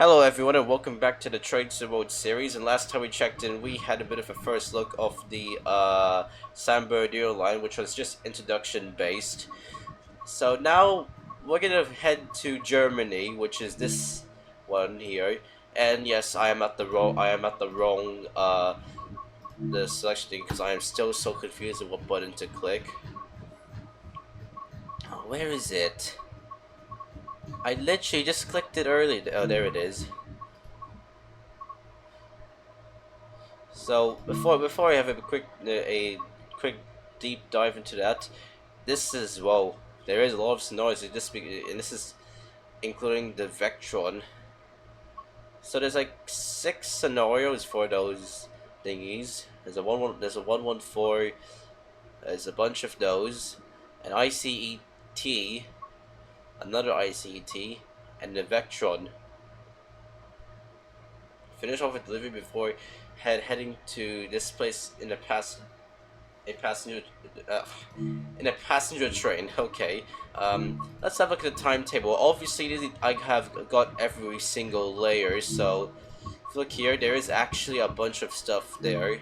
Hello everyone and welcome back to the Train to Road series, and last time we checked in we had a bit of a first look of the San Bernardino line, which was just introduction based. So now we're gonna head to Germany, which is this one here. And yes, I am at the wrong the selection thing because I am still so confused with what button to click. Oh, where is it? I literally just clicked it earlier. Oh, there it is. So before I have a quick deep dive into that, this is whoa. There is a lot of noise. And this is including the Vectron. So there's like 6 scenarios for those thingies. There's a 114. There's a bunch of those, an ICET, another ICET, and the Vectron. Finish off with delivery before heading to this place in a passenger uh, in a passenger train. Okay, let's have a look at the timetable. Obviously I have got every single layer, so if you look here, there is actually a bunch of stuff there.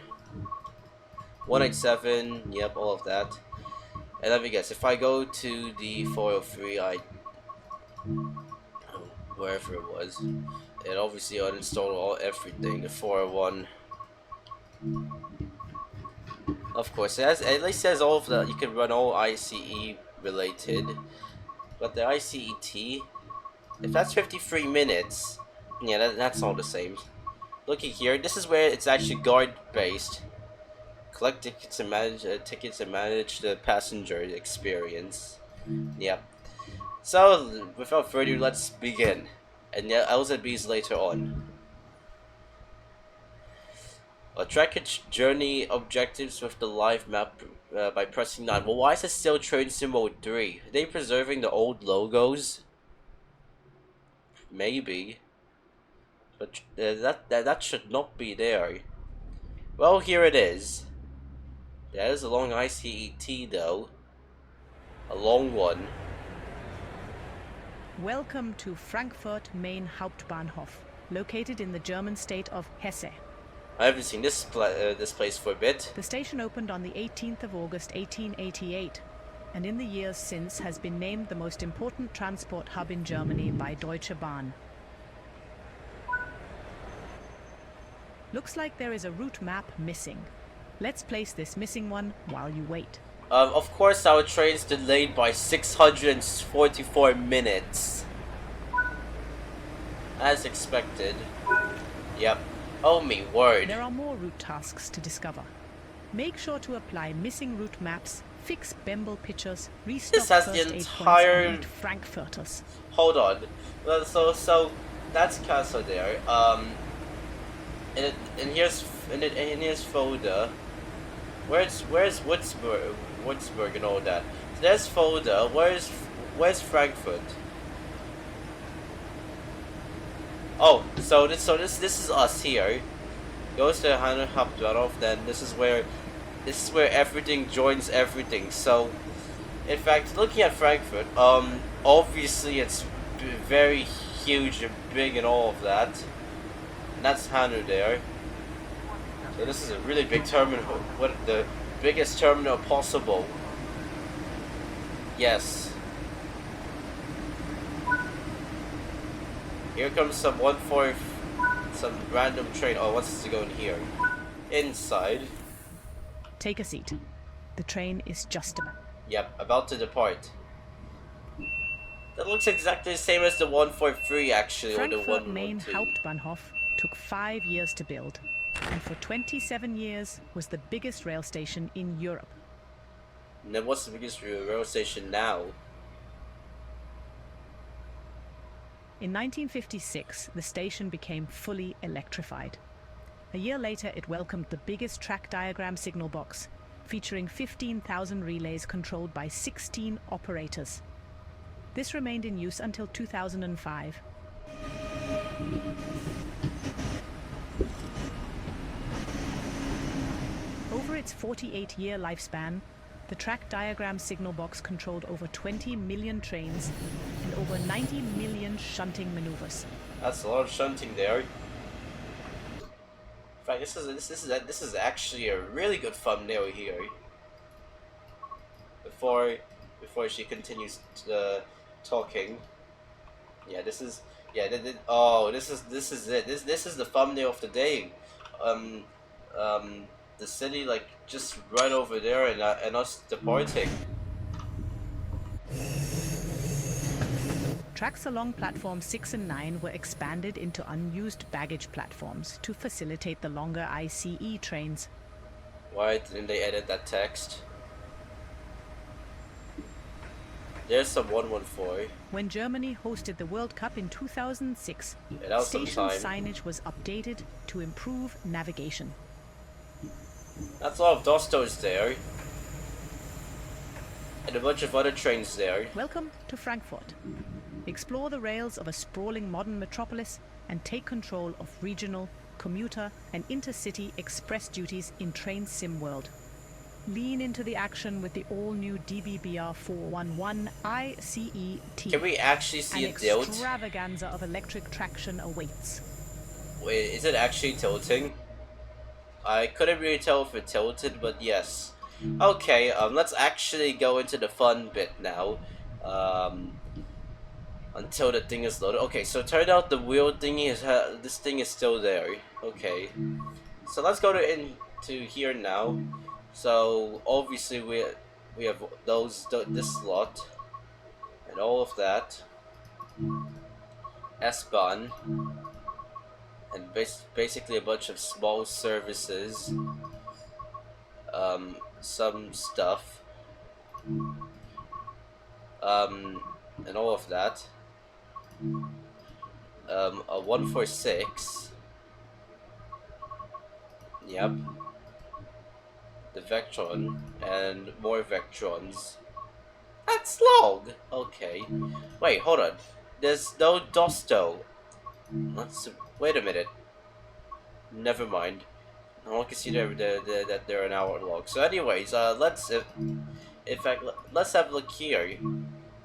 187, yep, all of that. And let me guess, if I go to the 403, wherever it was, it obviously uninstalled everything. The 401, of course, at least it has all of the, you can run all ICE related, but the ICET, if that's 53 minutes, yeah, that's all the same. Looking here, this is where it's actually guard based. Collect tickets and manage the passenger experience. Yep. So without further ado, let's begin. And yeah, L's and B's later on. Track its journey objectives with the live map by pressing 9. Well, why is it still Train Sim Mode 3? Are they preserving the old logos? Maybe. But that should not be there. Well, here it is. That is a long ICET though. A long one. Welcome to Frankfurt Main Hauptbahnhof, located in the German state of Hesse. I haven't seen this place for a bit. The station opened on the 18th of August 1888, and in the years since has been named the most important transport hub in Germany by Deutsche Bahn. Looks like there is a route map missing. Let's place this missing one while you wait. Of course our train's delayed by 644 minutes. As expected. Yep. Oh me word. There are more route tasks to discover. Make sure to apply missing route maps, fix Bembel pictures, restock this has first the aid entire... points, and eat Frankfurters. Hold on. Well, so that's Castle there. And here's Fulda. Where's Würzburg and all that? So there's Fulda. Where's Frankfurt? Oh, so this is us here. Goes to Hanna Hauptbahnhof. Then this is where everything joins everything. So, in fact, looking at Frankfurt, obviously it's very huge and big and all of that. And that's Hanau there. So this is a really big terminal. What the biggest terminal possible. Yes. Here comes some random train. Oh, what's to go in here? Inside. Take a seat. The train is just about. Yep, about to depart. That looks exactly the same as the 143 actually, Frankfurt or the 112. Main Hauptbahnhof took 5 years to build, and for 27 years was the biggest rail station in Europe. And then what's the biggest rail station now? In 1956, the station became fully electrified. A year later, it welcomed the biggest track diagram signal box, featuring 15,000 relays controlled by 16 operators. This remained in use until 2005. Over its 48-year lifespan, the track diagram signal box controlled over 20 million trains and over 90 million shunting maneuvers. That's a lot of shunting there. In fact, this is actually a really good thumbnail here. Before she continues talking, yeah, this is oh, this is it. This is the thumbnail of the day. Um, the city like just right over there and us departing. Tracks along platforms 6 and 9 were expanded into unused baggage platforms to facilitate the longer ICE trains. Why didn't they edit that text? There's some 114. When Germany hosted the World Cup in 2006, station signage was updated to improve navigation. That's a lot of Dostos there. And a bunch of other trains there. Welcome to Frankfurt. Explore the rails of a sprawling modern metropolis and take control of regional, commuter and intercity express duties in Train Sim World. Lean into the action with the all-new DBpbzfa 411 ICE-T. Can we actually see it tilt? An extravaganza of electric traction awaits. Wait, is it actually tilting? I couldn't really tell if it tilted, but yes. Okay, let's actually go into the fun bit now. Until the thing is loaded. Okay, so it turned out the wheel thingy is this thing is still there. Okay, so let's go into here now. So obviously we have this slot and all of that. S-Bahn and basically a bunch of small services. Some stuff. And all of that. A 146. Yep. The Vectron and more Vectrons. That's long. Okay. Wait, hold on. There's no Dosto. Wait a minute. Never mind. I can see that they're an hour long. So, anyways, let's in fact let's have a look here.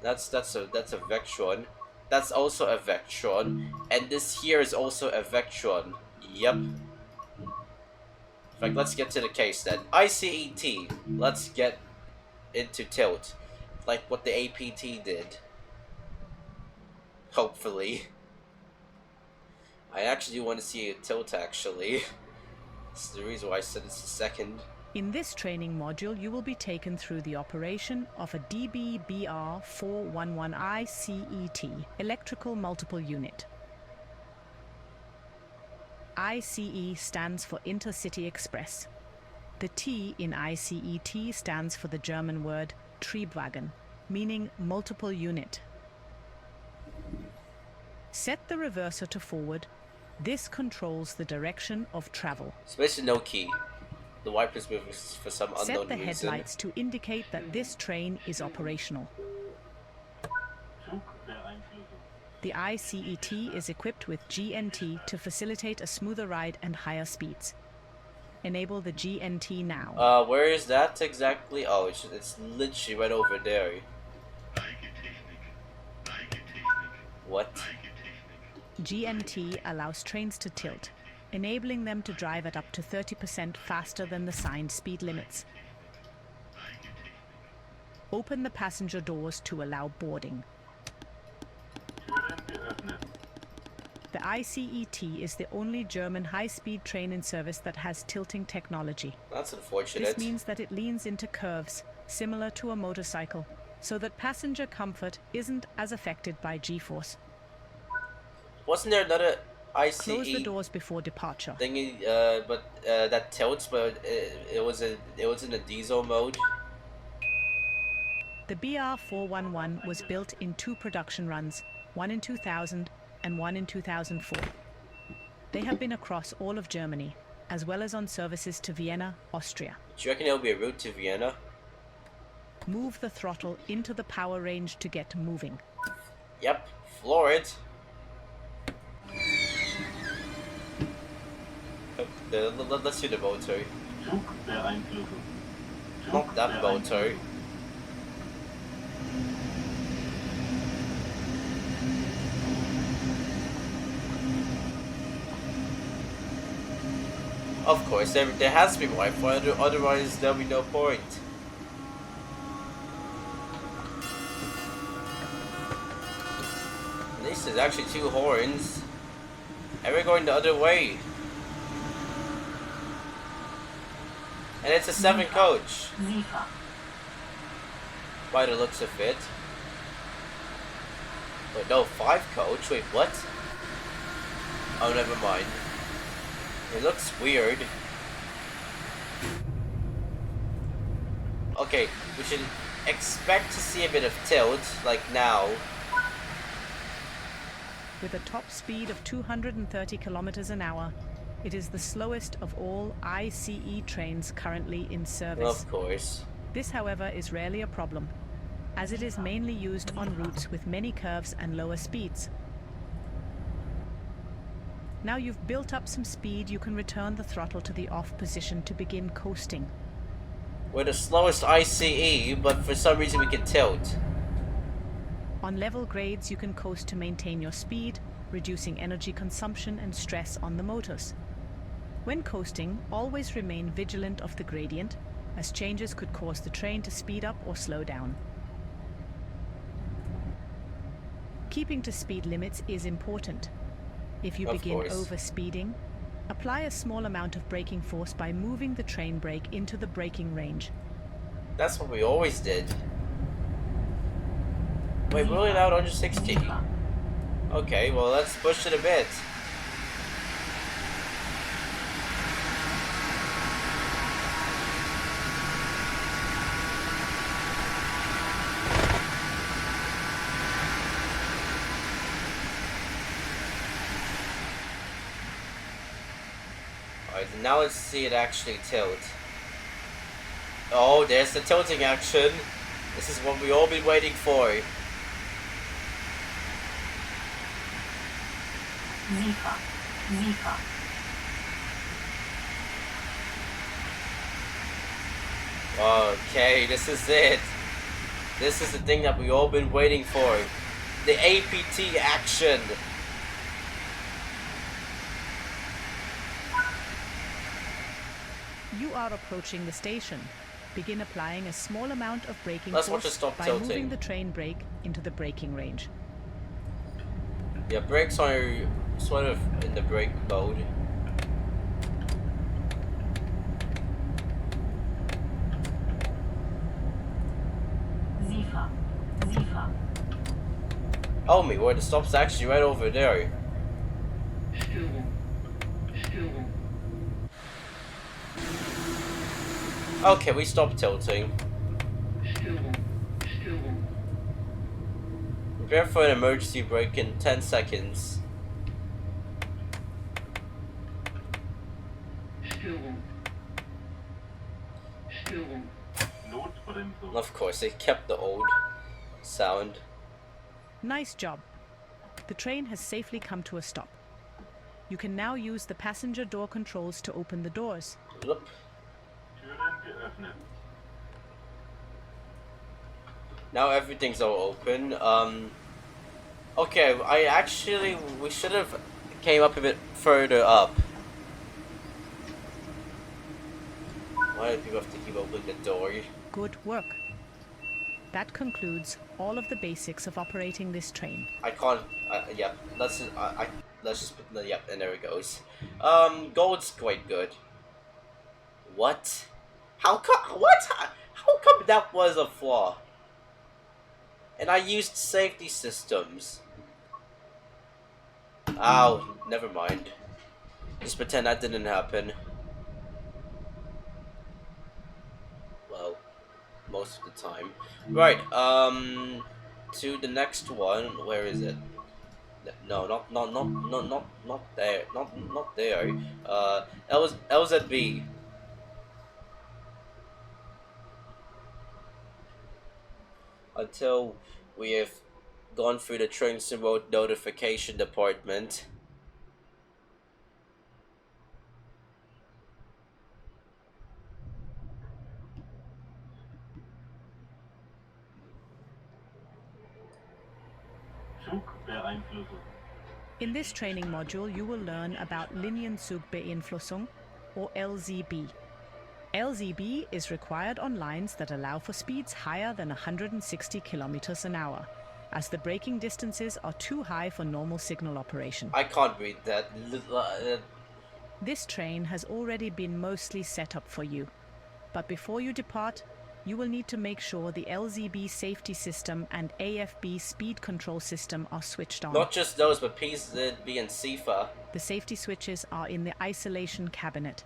That's a Vectron. That's also a Vectron, and this here is also a Vectron. Yep. In fact, let's get to the case then. ICE-T. Let's get into tilt, like what the APT did. Hopefully. I actually want to see a tilt actually. This is the reason why I said it's the second. In this training module, you will be taken through the operation of a DBpbzfa 411 ICE-T, electrical multiple unit. ICE stands for Intercity Express. The T in ICE-T stands for the German word Triebwagen, meaning multiple unit. Set the reverser to forward. This controls the direction of travel. So basically no key. The wipers move for some unknown reason. Set the headlights to indicate that this train is operational. The ICE-T is equipped with GNT to facilitate a smoother ride and higher speeds. Enable the GNT now. Where is that exactly? Oh, it's literally right over there. What? GNT allows trains to tilt, enabling them to drive at up to 30% faster than the signed speed limits. Open the passenger doors to allow boarding. The ICE-T is the only German high-speed train in service that has tilting technology. That's unfortunate. This means that it leans into curves, similar to a motorcycle, so that passenger comfort isn't as affected by G-force. Wasn't there another ICE Close the doors before departure. thingy, that tilts, but it was in a diesel mode? The BR411 was built in 2 production runs, one in 2000 and one in 2004. They have been across all of Germany, as well as on services to Vienna, Austria. Do you reckon it'll be a route to Vienna? Move the throttle into the power range to get moving. Yep, floor it. Let's see the motor. Not that motor. Of course, there has to be Wi-Fi, otherwise there'll be no point. At least there's actually 2 horns. And we're going the other way. And it's a 7 coach. By the looks of it. Wait, no, 5 coach? Wait, what? Oh, never mind. It looks weird. Okay, we should expect to see a bit of tilt, like now. With a top speed of 230 kilometers an hour, it is the slowest of all ICE trains currently in service. Of course. This, however, is rarely a problem, as it is mainly used on routes with many curves and lower speeds. Now you've built up some speed, you can return the throttle to the off position to begin coasting. We're the slowest ICE, but for some reason we can tilt. On level grades, you can coast to maintain your speed, reducing energy consumption and stress on the motors. When coasting, always remain vigilant of the gradient, as changes could cause the train to speed up or slow down. Keeping to speed limits is important. If you begin overspeeding, apply a small amount of braking force by moving the train brake into the braking range. That's what we always did. Wait, we're only allowed 160. Okay, well let's push it a bit. Alright, now let's see it actually tilt. Oh, there's the tilting action. This is what we've all been waiting for. Okay, this is it. This is the thing that we've all been waiting for. The APT action. You are approaching the station. Begin applying a small amount of braking force by tilting. Moving the train brake into the braking range. Yeah, brakes are sort of in the brake mode. Oh me, where the stop's actually right over there. Okay, we stopped tilting. Prepare for an emergency brake in 10 seconds. Of course, they kept the old sound. Nice job. The train has safely come to a stop. You can now use the passenger door controls to open the doors. Yep. Now everything's all open. Okay, we should have came up a bit further up. Why do people have to keep opening the door? Good work. That concludes all of the basics of operating this train. I can't. Yeah. Let's just put. Yep, and there it goes. Gold's quite good. What? How come? What? How come that was a flaw? And I used safety systems. Ow, never mind. Just pretend that didn't happen. Well, most of the time. Right, to the next one. Where is it? No, not there. Not there. LZB. Until we have gone through the trains remote notification department. In this training module, you will learn about Linienzugbeeinflussung, or LZB. LZB is required on lines that allow for speeds higher than 160 kilometers an hour, as the braking distances are too high for normal signal operation. I can't read that. This train has already been mostly set up for you, but before you depart, you will need to make sure the LZB safety system and AFB speed control system are switched on. Not just those, but PZB and CFA. The safety switches are in the isolation cabinet.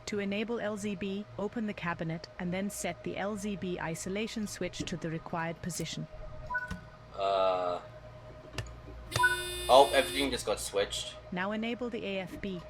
To enable LZB, open the cabinet and then set the LZB isolation switch to the required position. Oh, everything just got switched. Now enable the AFB.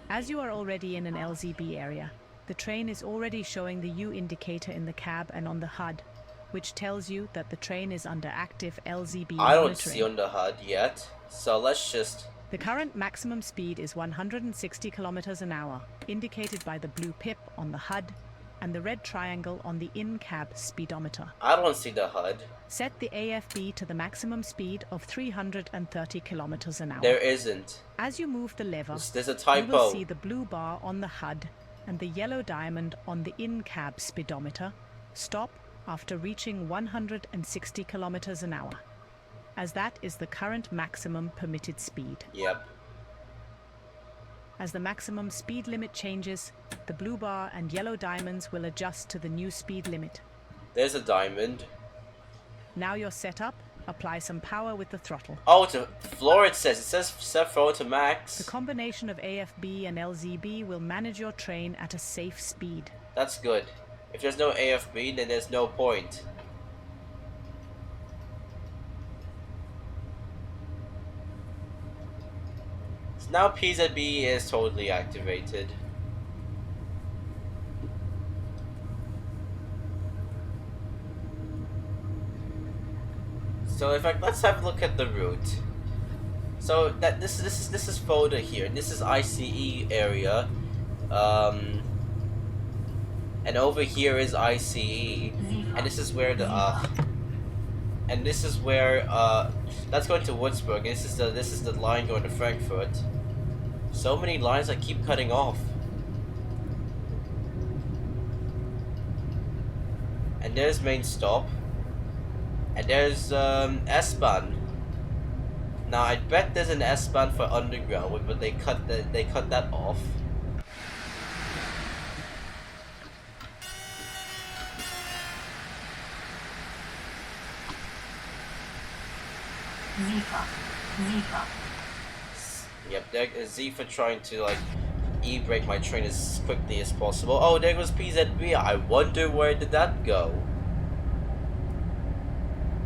As you are already in an LZB area, the train is already showing the U indicator in the cab and on the HUD, which tells you that the train is under active LZB I don't monitoring. see on the HUD yet, so let's just... The current maximum speed is 160 kilometers an hour, indicated by the blue pip on the HUD and the red triangle on the in-cab speedometer. I don't see the HUD. Set the AFB to the maximum speed of 330 kilometers an hour. There isn't. As you move the lever, There's a you typo. will see the blue bar on the HUD and the yellow diamond on the in-cab speedometer stop after reaching 160 kilometers an hour, as that is the current maximum permitted speed. Yep. As the maximum speed limit changes, the blue bar and yellow diamonds will adjust to the new speed limit. There's a diamond. Now you're set up, apply some power with the throttle. Oh, to floor it says. It says set throttle to max. The combination of AFB and LZB will manage your train at a safe speed. That's good. If there's no AFB, then there's no point. So now PZB is totally activated. So in fact, let's have a look at the route. So that this is Fulda here, and this is ICE area. And over here is ICE, and this is where the that's going to Würzburg. And this is the line going to Frankfurt. So many lines I keep cutting off. And there's main stop, and there's S-Bahn. Now I bet there's an S-Bahn for underground, but they cut that off. Yep, there is Zephyr trying to like e-brake my train as quickly as possible. Oh, there goes PZB. I wonder where did that go?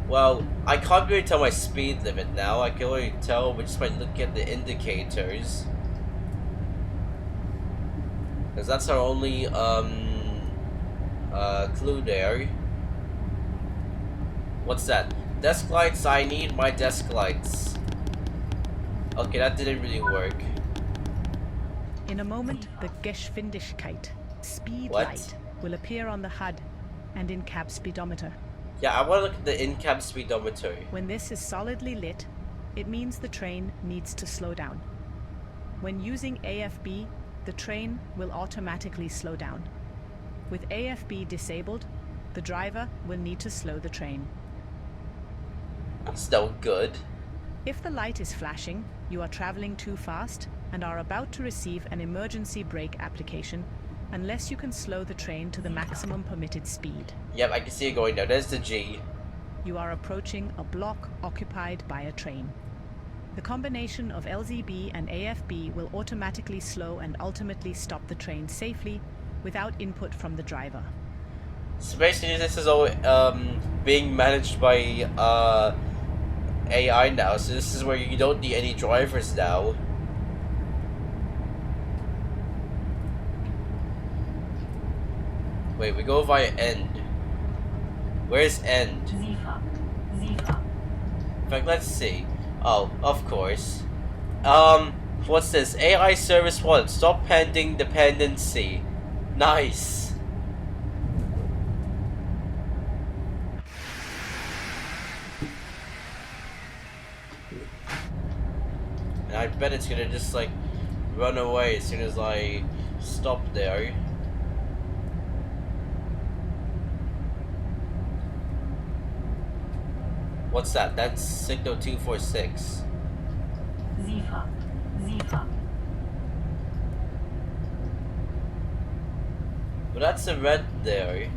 Well, I can't really tell my speed limit now. I can only tell just by looking at the indicators, because that's our only clue there. What's that? Desk lights. I need my desk lights. Okay, that didn't really work. In a moment, the Geschwindigkeit, speed What? light, will appear on the HUD and in-cab speedometer. Yeah, I want to look at the in-cab speedometer. When this is solidly lit, it means the train needs to slow down. When using AFB, the train will automatically slow down. With AFB disabled, the driver will need to slow the train. That's no good. If the light is flashing, you are traveling too fast and are about to receive an emergency brake application unless you can slow the train to the maximum permitted speed. Yep, I can see it going now. There's the G. You are approaching a block occupied by a train. The combination of LZB and AFB will automatically slow and ultimately stop the train safely without input from the driver. So basically this is all being managed by AI now, so this is where you don't need any drivers now. Wait, we go via end. Where's end? In fact, let's see. Oh, of course. What's this? AI service 1. Stop pending dependency. Nice. I bet it's gonna just like run away as soon as I stop there. What's that? That's signal 246. Zifa. But that's a red there.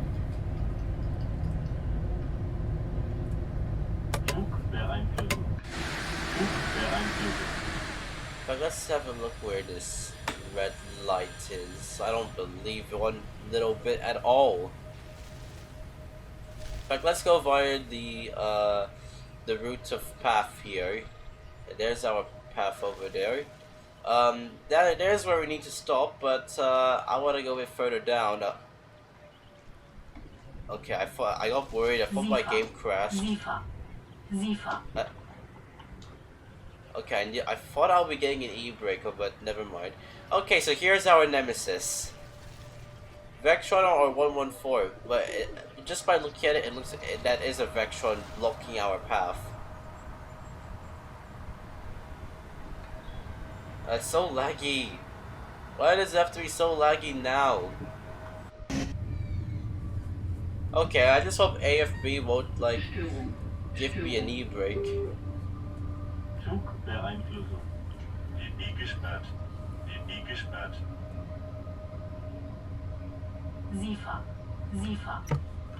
But let's have a look where this red light is. I don't believe one little bit at all. In fact, let's go via the route of path here. There's our path over there. There's where we need to stop, but I want to go a bit further down. Okay, I got worried. I thought my game crashed. Okay, and I thought I'll be getting an e-breaker, but never mind. Okay, so here's our nemesis. Vectron or 114, but just by looking at it, it looks that is a Vectron blocking our path. That's so laggy. Why does it have to be so laggy now? Okay, I just hope AFB won't like give me an e-brake.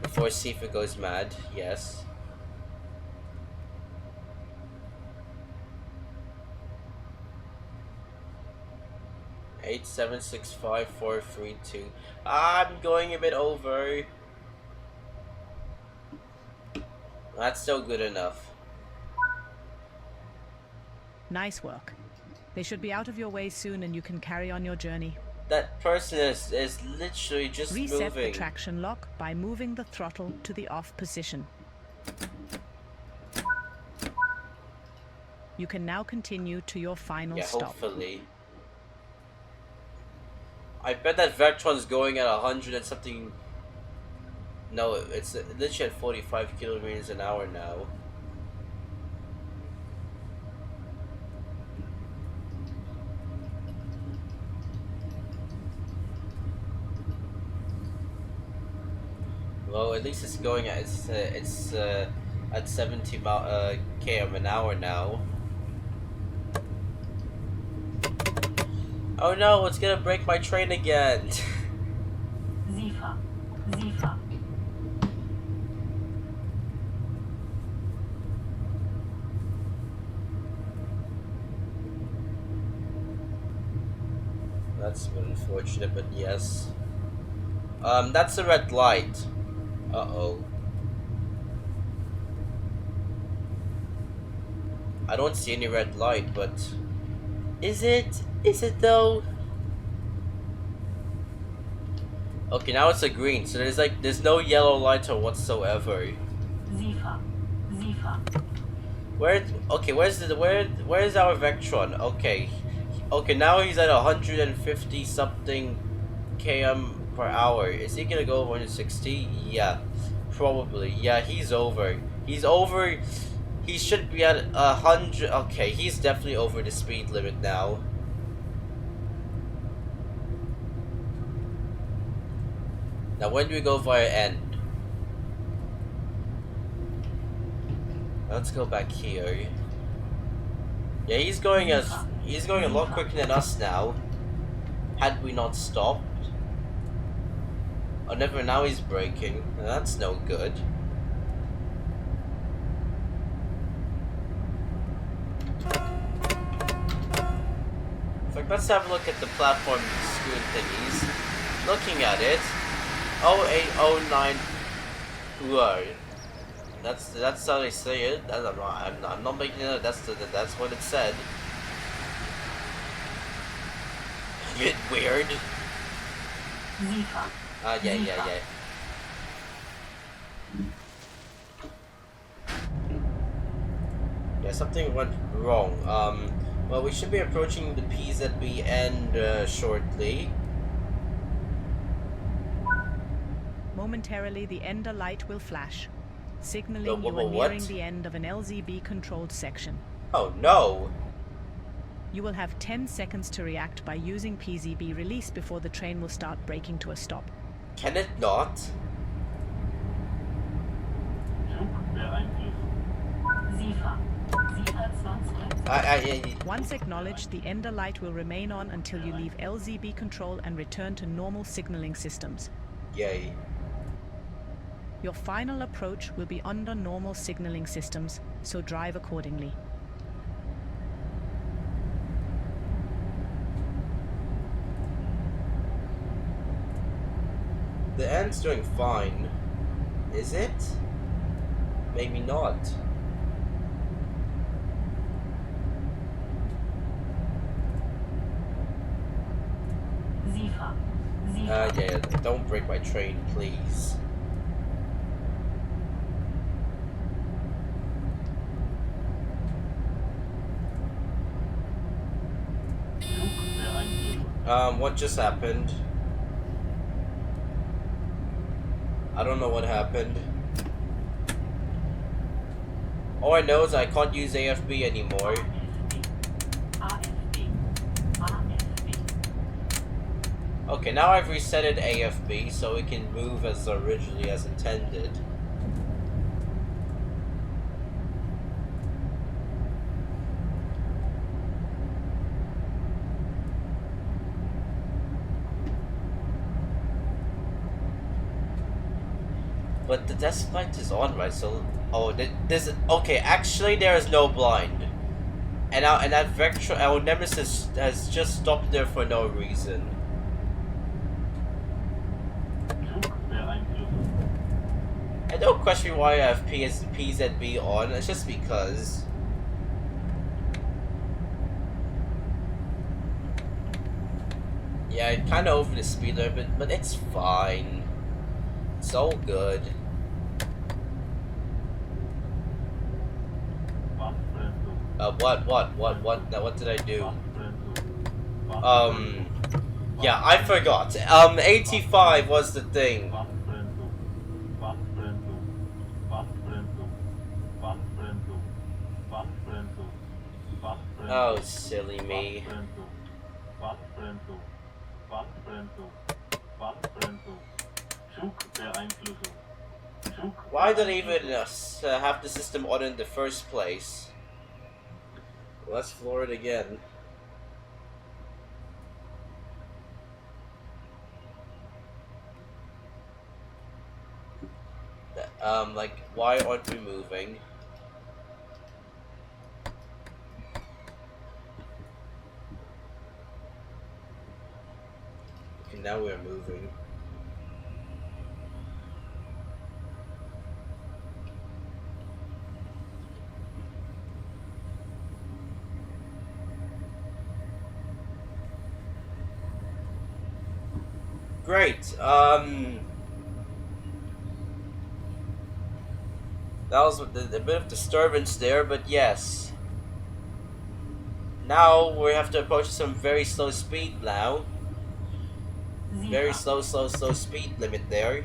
Before Sifa goes mad, yes. Eight 765-432. I'm going a bit over. That's still good enough. Nice work. They should be out of your way soon and you can carry on your journey. That person is literally just Reset moving. the traction lock by moving the throttle to the off position. You can now continue to your final stop. Hopefully. I bet that Vectron's going at 100 and something. No, it's literally at 45 kilometers an hour now. Well, at least it's going at it's at 70 km an hour now. Oh no, it's gonna break my train again. Zifa. That's unfortunate, but yes. That's a red light. Uh-oh. I don't see any red light, but is it? Is it though? Okay, now it's a green, so there's no yellow light or whatsoever. Zifa. Where's our Vectron? Okay, now he's at 150 something km per hour. Is he gonna go over 160? Yeah, probably. Yeah, he's over. He should be at 100. Okay, he's definitely over the speed limit now. Now, when do we go via end? Let's go back here. Yeah, he's going a lot quicker than us now. Had we not stopped. Oh, never. Now he's braking. That's no good. In fact, let's have a look at the platform screen thingies. Looking at it, 0809. Whoa. That's how they say it. I'm not making it. That's what it said. A bit weird. Yeah. Yeah, something went wrong. Well, we should be approaching the PZB end shortly. Momentarily, the ender light will flash, signaling you are nearing the end of an LZB-controlled section. Oh no! You will have 10 seconds to react by using PZB release before the train will start braking to a stop. Can it not? SIFA. SIFA 20. Once acknowledged, the ender light will remain on until you leave LZB control and return to normal signaling systems. Yay. Your final approach will be under normal signaling systems, so drive accordingly. The end's doing fine. Is it? Maybe not. SIFA. SIFA. Yeah, don't break my train, please. What just happened? I don't know what happened. All I know is I can't use AFB anymore. AFB. AFB. Okay, now I've resetted AFB so it can move as originally as intended. But the desk light is on, right? So, oh, there's okay. Actually, there is no blind, and that Vectron, our Nemesis has just stopped there for no reason. I don't question why I have PZB on. It's just because. Yeah, I kind of over the speed limit, but it's fine. It's all good. What did I do? Yeah, I forgot. 85 was the thing. Oh, silly me. Why did I even have the system on in the first place? Let's floor it again. Like, why aren't we moving? Okay, now we're moving. Great. That was a bit of disturbance there, but yes. Now we have to approach some very slow speed now. Very slow speed limit there.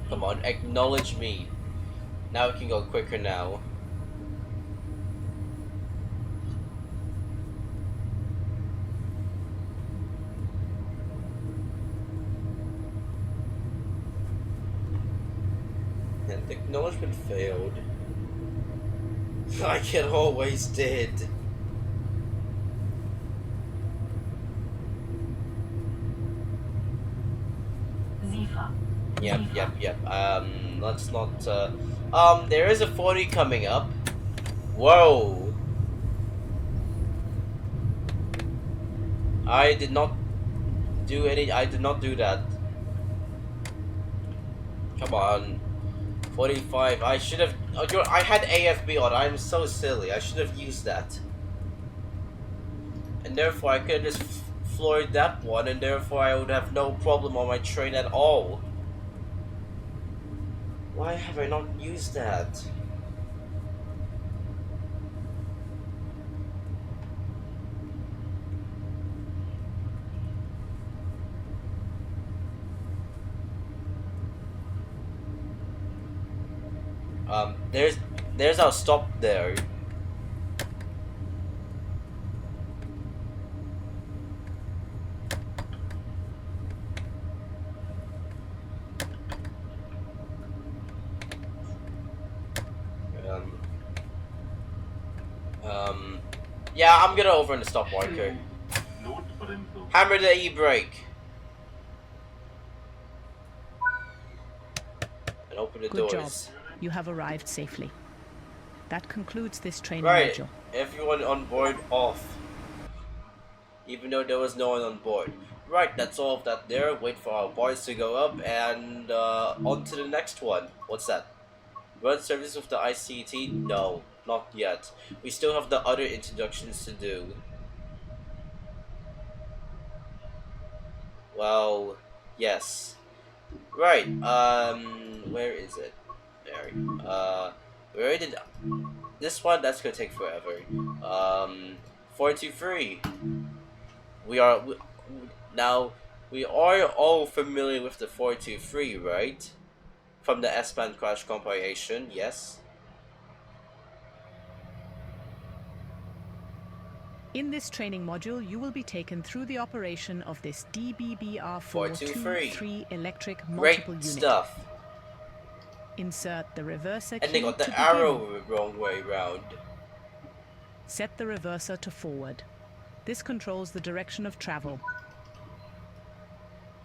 Come on, acknowledge me. Now we can go quicker now. And the acknowledgement failed. Like it always did. SIFA. Yep. Let's not, there is a 40 coming up. Whoa. I did not do that. Come on. 45. I should have. I had AFB on. I'm so silly. I should have used that. And therefore, I could have just floored that one, and therefore, I would have no problem on my train at all. Why have I not used that? There's our stop there. Yeah, I'm gonna over in the stop marker. Notbremsung. Hammer the E-brake. And open the Good job. doors. You have arrived safely. That concludes this training Right, module. everyone on board off. Even though there was no one on board. Right, that's all of that there. Wait for our bars to go up and on to the next one. What's that? Run service with the ICT? No, not yet. We still have the other introductions to do. Well, yes. Right, where is it? There. We already did this one, that's gonna take forever. 423. Now, we are all familiar with the 423, right? From the S-band crash compilation, yes? In this training module, you will be taken through the operation of this DBpbzfa 423 electric multiple Great unit. stuff. Insert the reverser And they key got the to arrow begin. wrong way round. Set the reverser to forward. This controls the direction of travel.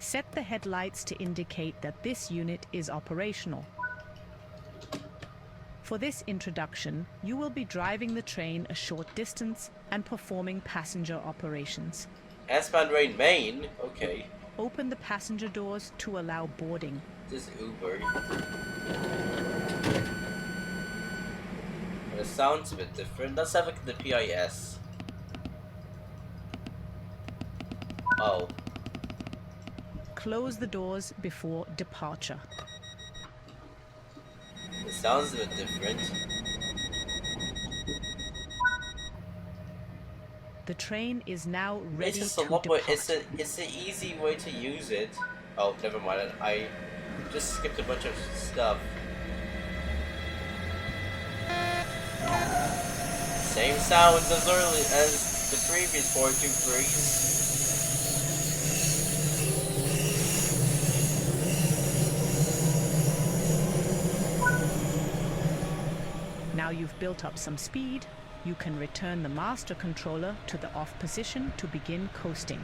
Set the headlights to indicate that this unit is operational. For this introduction, you will be driving the train a short distance and performing passenger operations. S-band rain main? Okay. Open the passenger doors to allow boarding. This is Uber. But it sounds a bit different. Let's have a look at the PIS. Oh. Close the doors before departure. It sounds a bit different. The train is now ready It's to a lot, but depart. it's an easy way to use it. Oh, never mind. I just skipped a bunch of stuff. Same sounds as early as the previous 423s. Now you've built up some speed, you can return the master controller to the off position to begin coasting.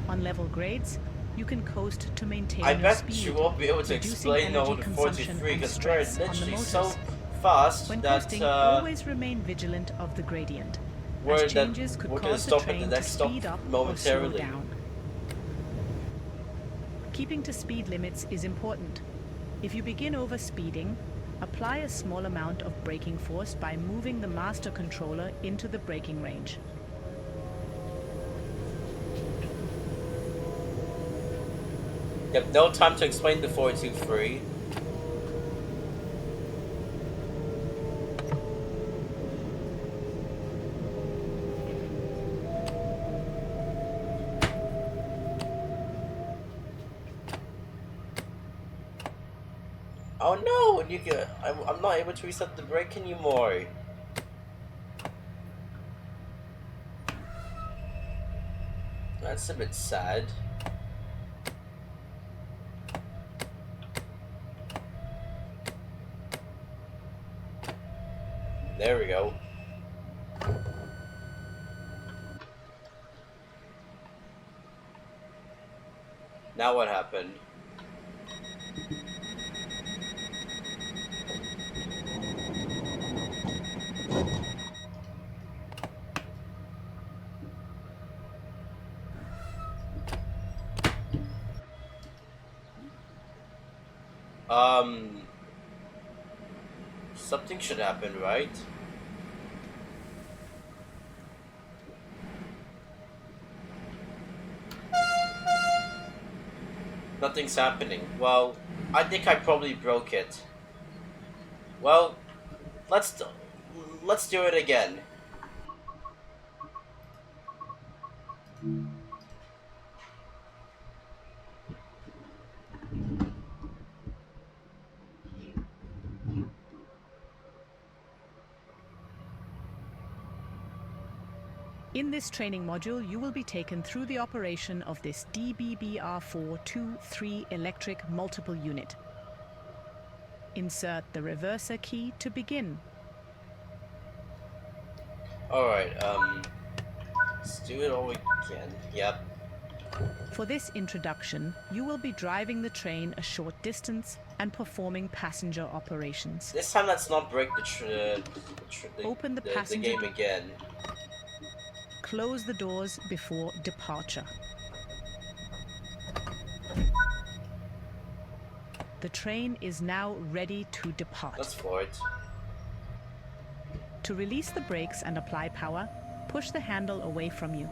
On level grades, you can coast to maintain I your bet speed, you won't be able to reducing explain all energy the consumption 43 and because we're stress on the literally motors. so fast When that coasting, always remain vigilant of the gradient, as changes could we're gonna cause the stop at train the to next stop speed up or slow momentarily. down. Keeping to speed limits is important. If you begin overspeeding, apply a small amount of braking force by moving the master controller into the braking range. You have no time to explain the 423. Oh no! And I'm not able to reset the brake anymore. That's a bit sad. There we go. Now what happened? Something should happen, right? Nothing's happening. Well, I think I probably broke it. Well, let's do it again. In this training module, you will be taken through the operation of this DBpbzfa 423 electric multiple unit. Insert the reverser key to begin. Alright, let's do it all again. Yep. For this introduction, you will be driving the train a short distance and performing passenger operations. This time let's not break Open the the passenger game again. Close the doors before departure. The train is now ready to depart. Let's for it. To release the brakes and apply power, push the handle away from you.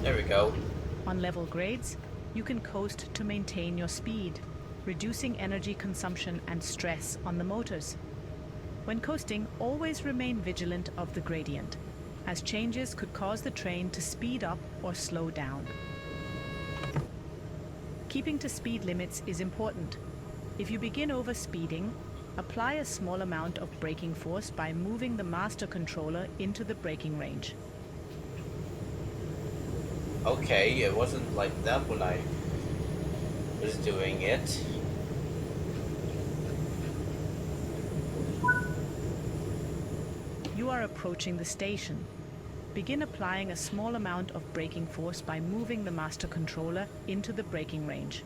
There we go. On level grades, you can coast to maintain your speed, reducing energy consumption and stress on the motors. When coasting, always remain vigilant of the gradient, as changes could cause the train to speed up or slow down. Keeping to speed limits is important. If you begin overspeeding, apply a small amount of braking force by moving the master controller into the braking range. Okay, it wasn't like that when I was doing it. You are approaching the station. Begin applying a small amount of braking force by moving the master controller into the braking range.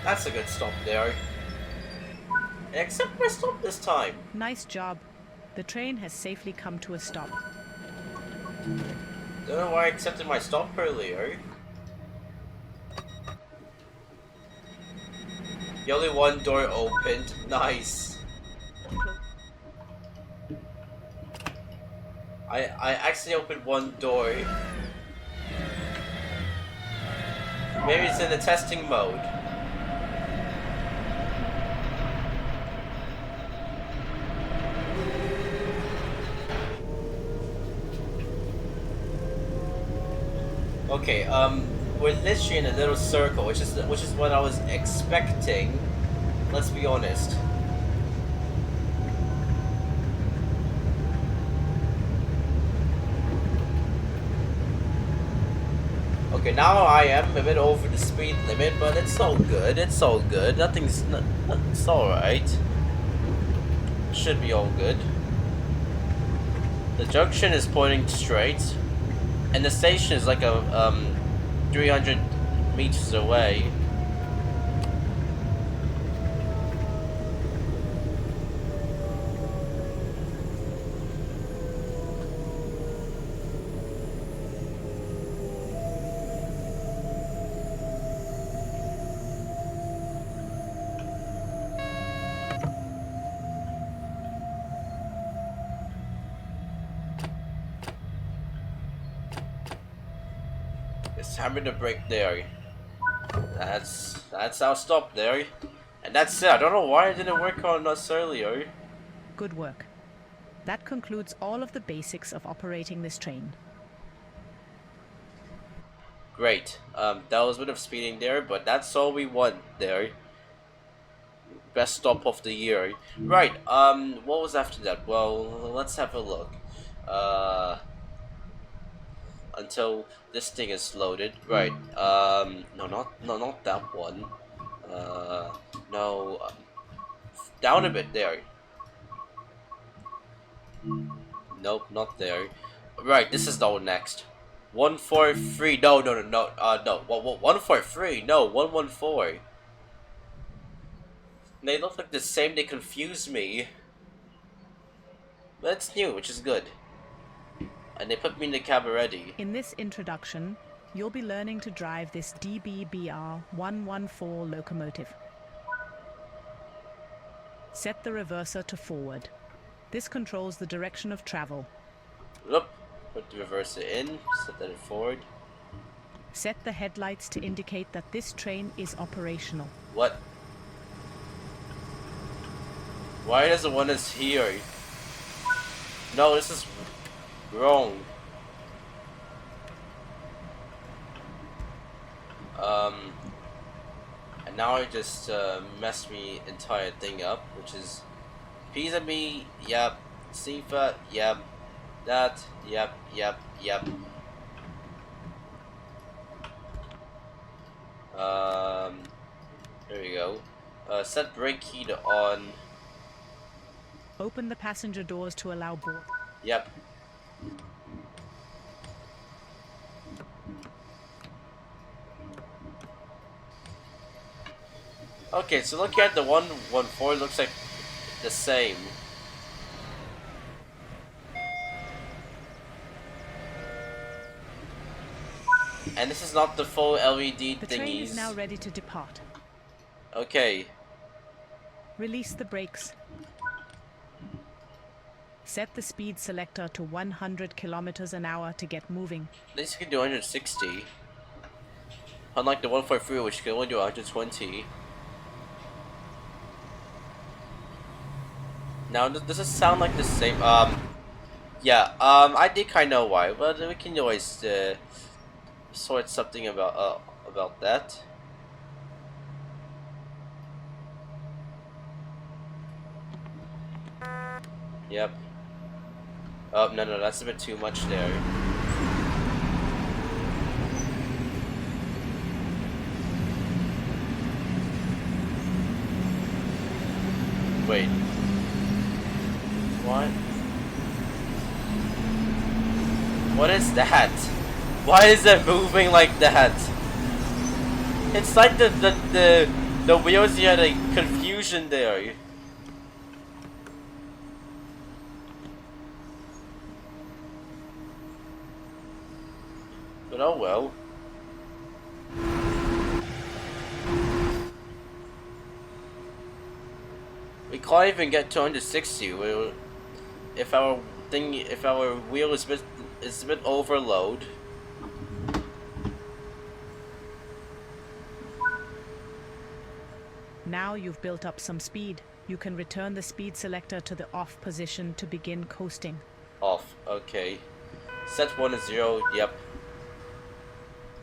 That's a good stop there. Except my stop this time. Nice job. The train has safely come to a stop. Don't know why I accepted my stop earlier. The only one door opened. Nice. I actually opened one door. Maybe it's in the testing mode. Okay, we're literally in a little circle, which is what I was expecting. Let's be honest. Okay, now I am a bit over the speed limit, but it's all good. It's all good. It's all right. Should be all good. The junction is pointing straight. And the station is like a 300 meters away. It's hammering the brake there. That's our stop there. And that's it. I don't know why it didn't work on us earlier. Good work. That concludes all of the basics of operating this train. Great. That was a bit of speeding there, but that's all we want there. Best stop of the year. Right, what was after that? Well, let's have a look. Until this thing is loaded. Right, no, not that one. No, down a bit there. Nope, not there. Right, this is the one next. 143. No. 143. No, 114. They look like the same. They confuse me. But it's new, which is good. And they put me in the cab already. In this introduction, you'll be learning to drive this DBpbzfa 114 Set the reverser to forward. This controls the direction of travel. Look, put the reverser in, set that forward. Set the headlights to indicate that this train is operational. What? Why does the one is here? No, this is... Wrong. Um, and now I just messed me entire thing up, which is P's and B, yep. Sifa, yep. That, yep, yep, yep. There we go. Set brake key to on. Open the passenger doors to allow board. Yep. Okay, so looking at the 114, looks like the same. And this is not the full LED The thingies. train is now ready to depart. Okay. Release the brakes. Set the speed selector to 100 kilometers an hour to get moving. This can do 160. Unlike the 143, which can only do 120. Now, does it sound like the same? Yeah, I think I know why, but we can always sort something about that. Yep. Oh, no, that's a bit too much there. Wait. What? What is that? Why is it moving like that? It's like the wheels here had a confusion there. But oh well. We can't even get 260. If our wheel is a bit overload. Now you've built up some speed. You can return the speed selector to the off position to begin coasting. Off. Okay. Set 1 to 0. Yep.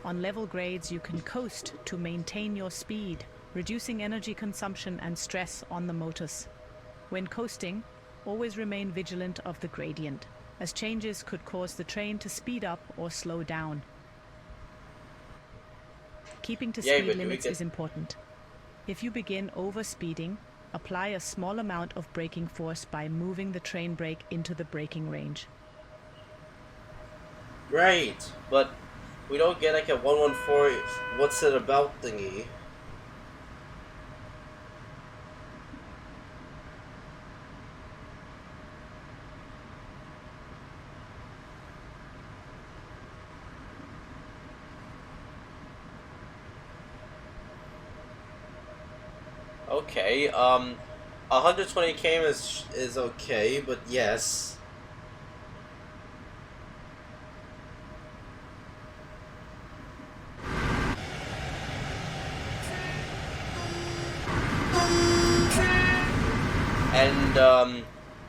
On level grades, you can coast to maintain your speed, reducing energy consumption and stress on the motors. When coasting, always remain vigilant of the gradient, as changes could cause the train to speed up or slow down. Keeping to speed limits is important. If you begin overspeeding, apply a small amount of braking force by moving the train brake into the braking range. Right, but we don't get like a 114 what's it about thingy. Okay, 120 km is okay, but yes. And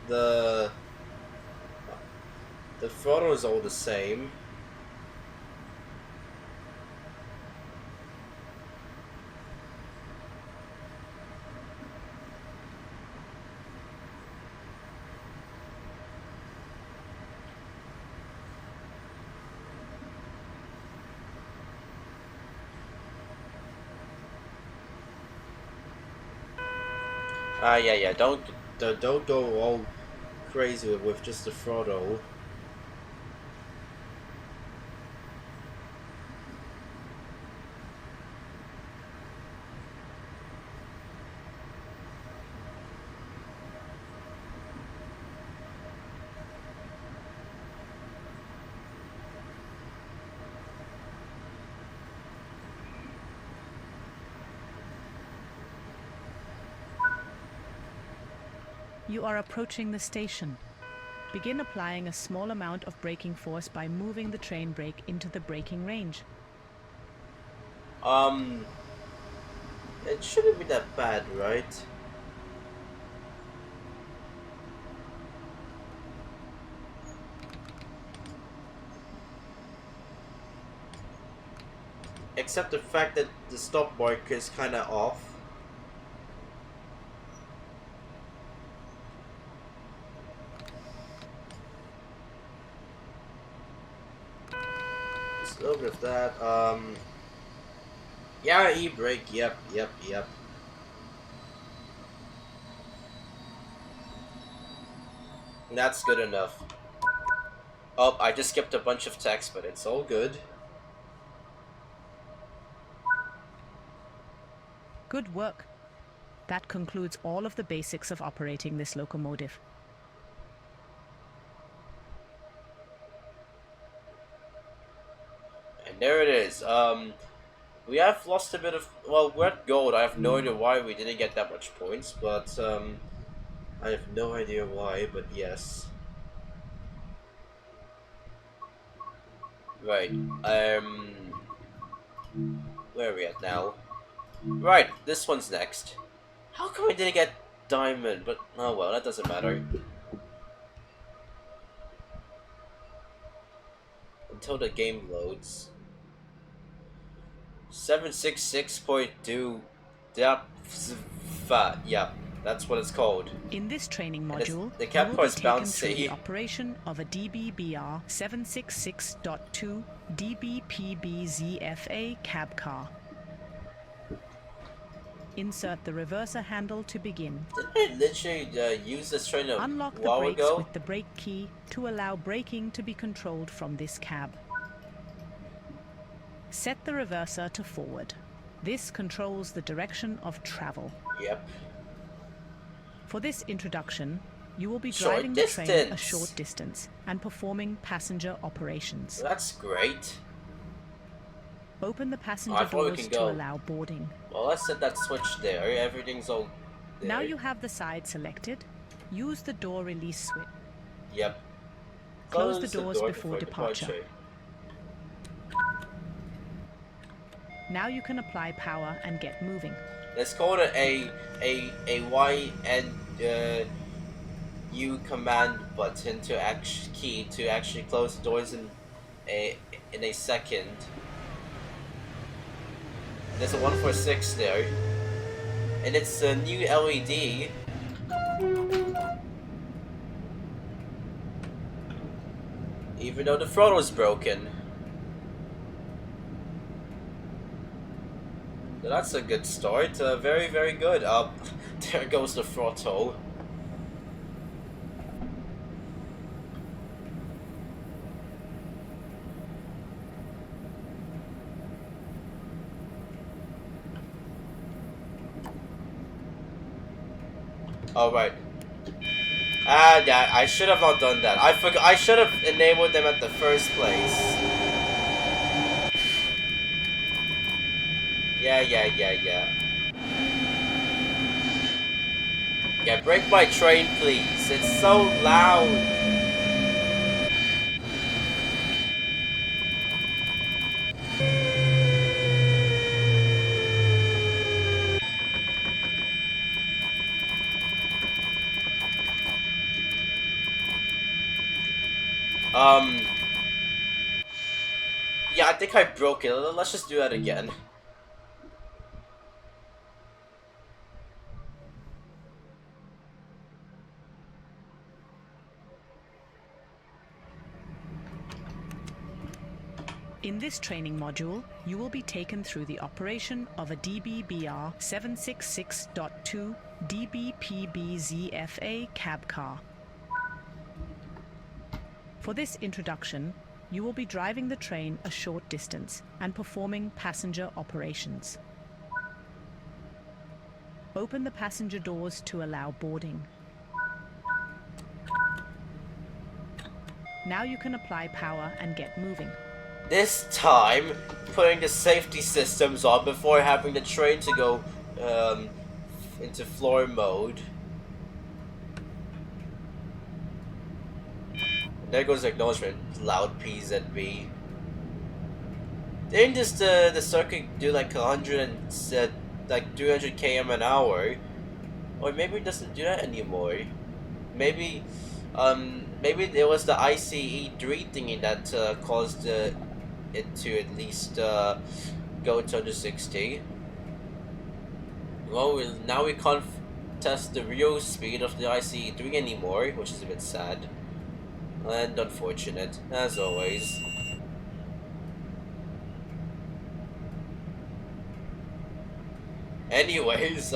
the throttle is all the same. Yeah. Don't go all crazy with just the throttle. You are approaching the station. Begin applying a small amount of braking force by moving the train brake into the braking range. It shouldn't be that bad, right? except the fact that the stop marker is kind of off. Just a little bit of that. Yeah, e-brake. Yep. That's good enough. Oh, I just skipped a bunch of text, but it's all good. Good work. That concludes all of the basics of operating this locomotive. And there it is. We have lost a bit of... Well, we're at gold. I have no idea why we didn't get that much points, but I have no idea why, but yes. Right. Where are we at now? Right, this one's next. How come I didn't get diamond? But oh well, that doesn't matter. Until the game loads. 766.2 DBpbzfa. Yeah, that's what it's called. In this training module, the you cap will be part's taken through bouncy. the operation of a DBBR 766.2 DBpbzfa cab car. Insert the reverser handle to begin. Didn't I literally use this train a Unlock the while brakes ago? with the brake key to allow braking to be controlled from this cab. Set the reverser to forward. This controls the direction of travel. Yep. For this introduction, you will be Short driving the train a distance. short distance and performing passenger operations. That's great. Open the passenger I thought we doors can to go. allow boarding. Well, let's set that switch there. Everything's all there. Now you have the side selected. Use the door release switch. Yep. Close the doors before departure. Now you can apply power and get moving. Let's call it a Y and U command button to actually close the doors in a second. There's a 146 there, and it's a new LED. Even though the throttle's broken. So that's a good start. Very, very good. There goes the throttle. All right. Yeah, I should have not done that. I forgot. I should have enabled them at the first place. Yeah. Yeah, break my train, please. It's so loud. Yeah, I think I broke it. Let's just do that again. In this training module, you will be taken through the operation of a DBBR 766.2 DBpbzfa cab car. For this introduction, you will be driving the train a short distance and performing passenger operations. Open the passenger doors to allow boarding. Now you can apply power and get moving. This time, putting the safety systems on before having the train to go into floor mode. There goes the acknowledgement, loud PZB. Didn't just the circuit do like 100 and 300 km an hour? Or maybe it doesn't do that anymore. Maybe it was the ICE3 thingy that caused it to at least go to under 60. Well, now we can't test the real speed of the ICE3 anymore, which is a bit sad. And unfortunate, as always. Anyways,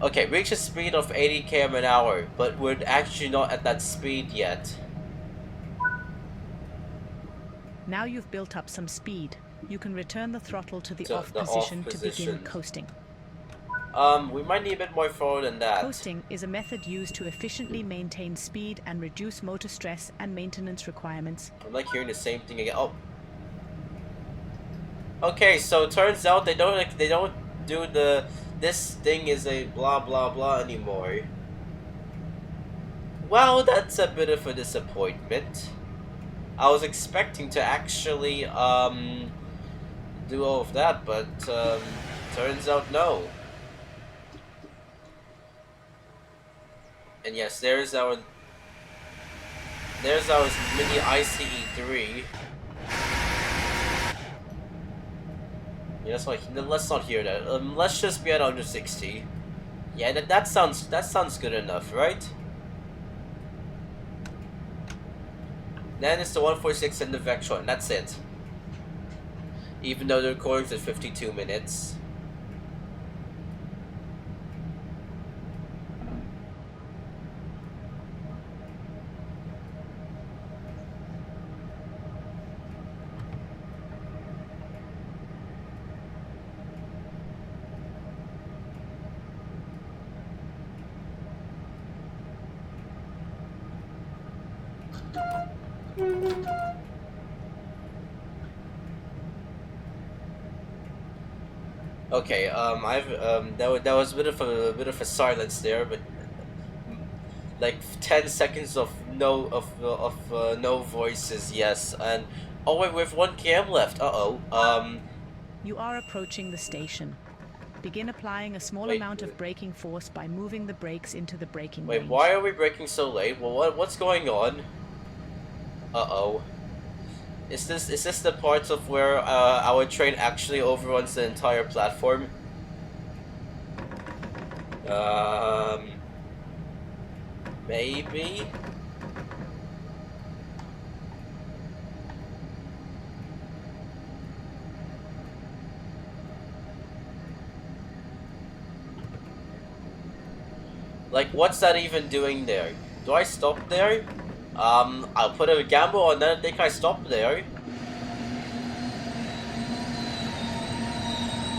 okay, reach a speed of 80 km an hour, but we're actually not at that speed yet. Now you've built up some speed. You can return the throttle to the off The position off to begin position. coasting. We might need a bit more throttle than that. Coasting is a method used to efficiently maintain speed and reduce motor stress and maintenance requirements. I'm like hearing the same thing again. Oh. Okay, so it turns out they don't do the this thing is a blah blah blah anymore. Well, that's a bit of a disappointment. I was expecting to actually do all of that, but turns out no. And yes, there's our mini ICE3. Yeah, let's not hear that. Let's just be at under 60. Yeah, that sounds good enough, right? Then it's the 146 and the Vectron. That's it. Even though the recording's at 52 minutes. Okay, that was a bit of a silence there, but like 10 seconds of no voices, yes, and oh wait, we have 1 km left. You are approaching the station. Begin applying a small amount of braking force by moving the brakes into the braking range. Wait, why are we braking so late? Well, what's going on? Is this the part of where our train actually overruns the entire platform? Maybe? Like, what's that even doing there? Do I stop there? I'll put a gamble on that. I think I stop there.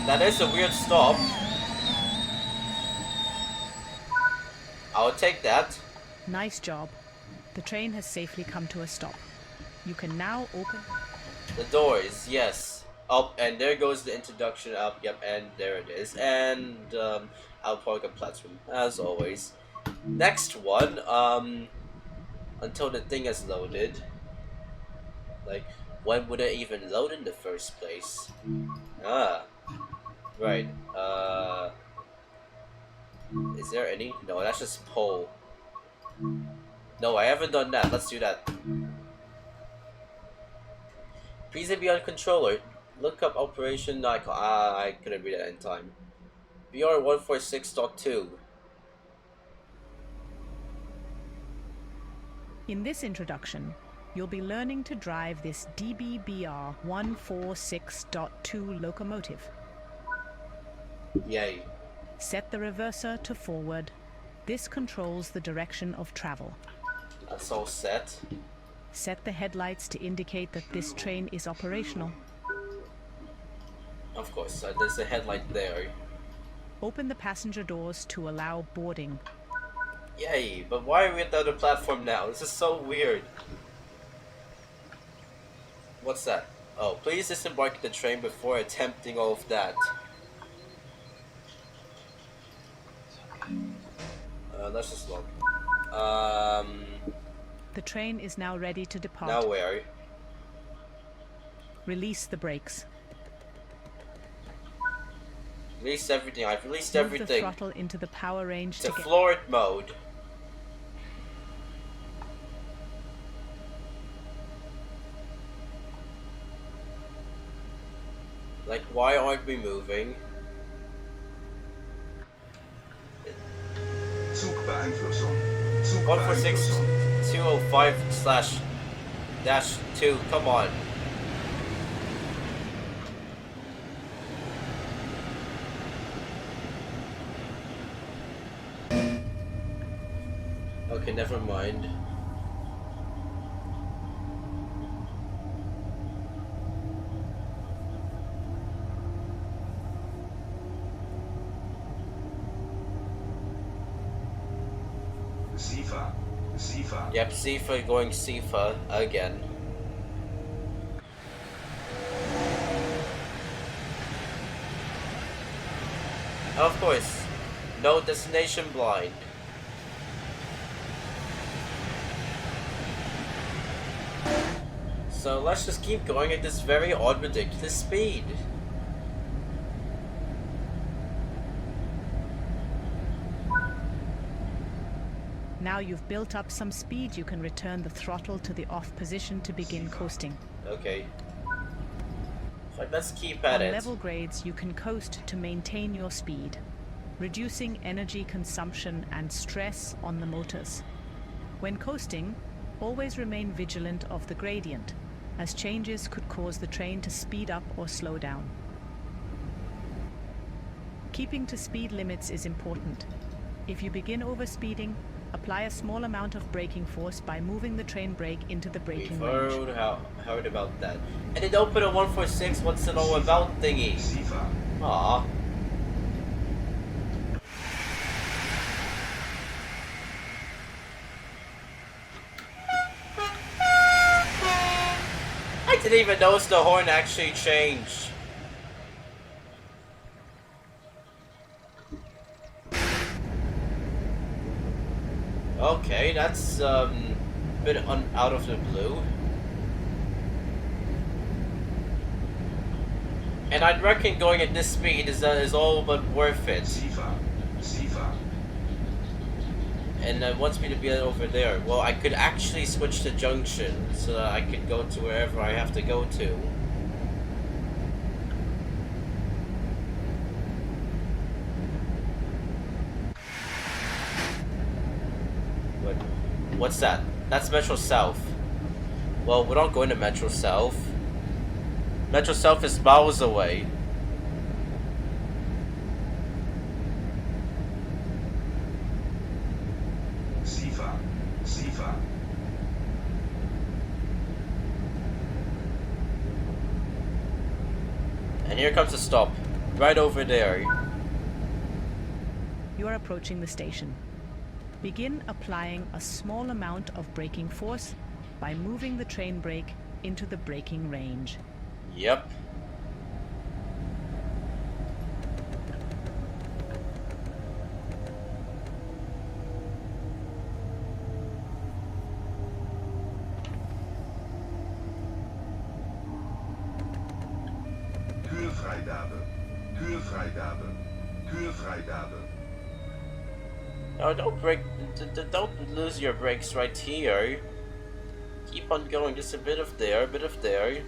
That is a weird stop. I'll take that. Nice job. The train has safely come to a stop. You can now open the doors, yes. Oh, and there goes the introduction up. Yep, and there it is. And I'll park a platform as always. Next one, until the thing is loaded. Like, when would it even load in the first place? Ah, right. Is there any? No, that's just pull. No, I haven't done that. Let's do that. Please be on controller. Look up operation icon. I couldn't read it in time. VR 146.2. In this introduction, you'll be learning to drive this DBbr 146.2 locomotive. Yay. Set the reverser to forward. This controls the direction of travel. That's all set. Set the headlights to indicate that this train is operational. Of course, there's a headlight there. Open the passenger doors to allow boarding. Yay, but why are we at the other platform now? This is so weird. What's that? Oh, please disembark the train before attempting all of that. Let's just look. The train is now ready to depart. Now where? Release the brakes. Release everything. I've released Move everything. the throttle into the power range to floor it mode. Like, why aren't we moving? Zugbeeinflussung. 146 Zugbeeinflussung. 205 slash dash 2. Come on. Okay, never mind. SIFA. SIFA. Yep, SIFA going SIFA again. Of course, no destination blind. So let's just keep going at this very odd, ridiculous speed. Now you've built up some speed, you can return the throttle to the off position to begin coasting. Okay. So let's keep at On it. level grades, you can coast to maintain your speed, reducing energy consumption and stress on the motors. When coasting, always remain vigilant of the gradient, as changes could cause the train to speed up or slow down. Keeping to speed limits is important. If you begin overspeeding, apply a small amount of braking force by moving the train brake into the braking range. We've heard about that. And it opened a 146, what's it all about thingy? SIFA. Aww. I didn't even notice the horn actually changed. Okay, that's a bit out of the blue. And I'd reckon going at this speed is all but worth it. SIFA. SIFA. And it wants me to be over there. Well, I could actually switch the junction so that I could go to wherever I have to go to. What's that? That's Metro South. Well, we're not going to Metro South. Metro South is miles away. SIFA. SIFA. And here comes a stop. Right over there. You are approaching the station. Begin applying a small amount of braking force by moving the train brake into the braking range. Yep. Kühlfreigabe. Kühlfreigabe. Kühlfreigabe. No, don't lose your brakes right here. Keep on going, just a bit of there, a bit of there.